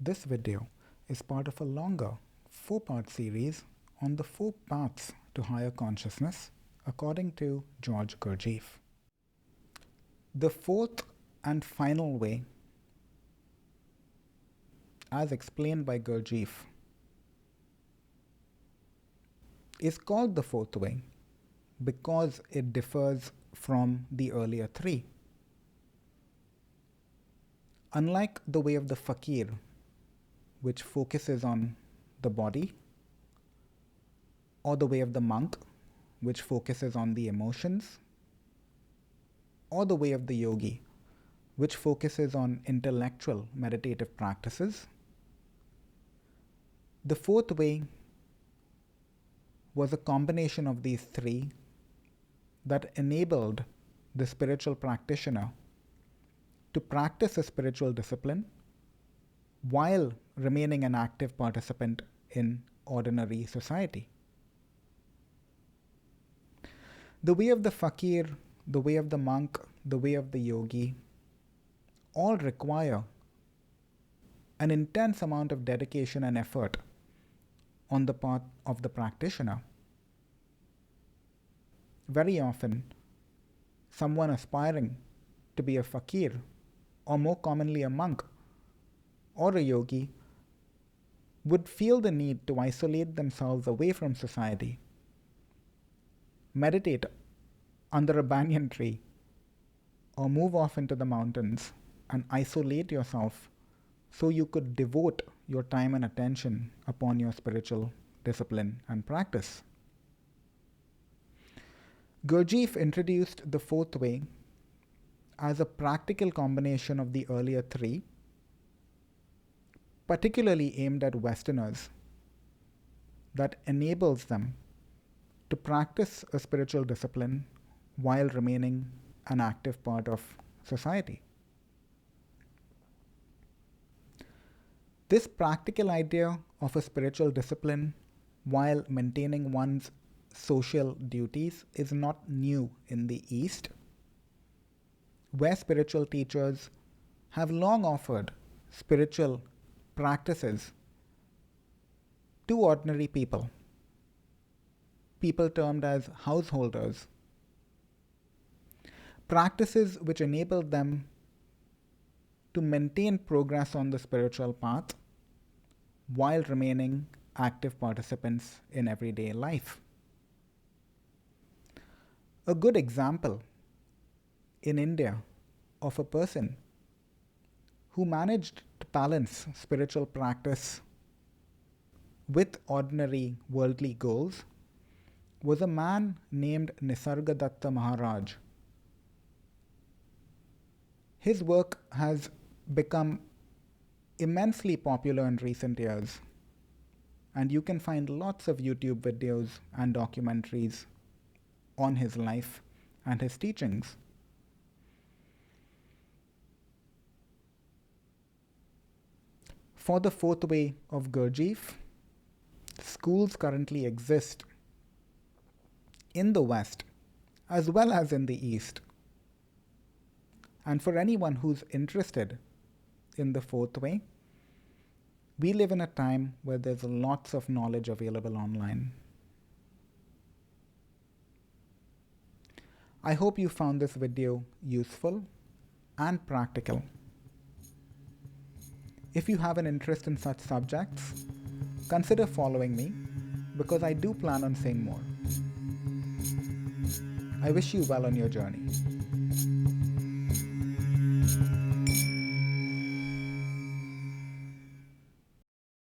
This video is part of a longer 4-part series on the 4 paths to higher consciousness according to George Gurdjieff. The fourth and final way, as explained by Gurdjieff, is called the fourth way because it differs from the earlier 3. Unlike the way of the fakir, which focuses on the body, or the way of the monk, which focuses on the emotions, or the way of the yogi, which focuses on intellectual meditative practices, the fourth way was a combination of these 3 that enabled the spiritual practitioner to practice a spiritual discipline while remaining an active participant in ordinary society. The way of the fakir, the way of the monk, the way of the yogi all require an intense amount of dedication and effort on the part of the practitioner. Very often, someone aspiring to be a fakir, or more commonly a monk or a yogi, would feel the need to isolate themselves away from society, meditate under a banyan tree, or move off into the mountains and isolate yourself so you could devote your time and attention upon your spiritual discipline and practice. Gurdjieff introduced the fourth way as a practical combination of the earlier 3, particularly aimed at Westerners, that enables them to practice a spiritual discipline while remaining an active part of society. This practical idea of a spiritual discipline while maintaining one's social duties is not new in the East, where spiritual teachers have long offered spiritual practices to ordinary people termed as householders, practices which enabled them to maintain progress on the spiritual path while remaining active participants in everyday life. A good example in India of a person who managed to balance spiritual practice with ordinary worldly goals was a man named Nisargadatta Maharaj. His work has become immensely popular in recent years, and you can find lots of YouTube videos and documentaries on his life and his teachings. For the fourth way of Gurdjieff, schools currently exist in the West as well as in the East. And for anyone who's interested in the fourth way, we live in a time where there's lots of knowledge available online. I hope you found this video useful and practical. If you have an interest in such subjects, consider following me because I do plan on saying more. I wish you well on your journey.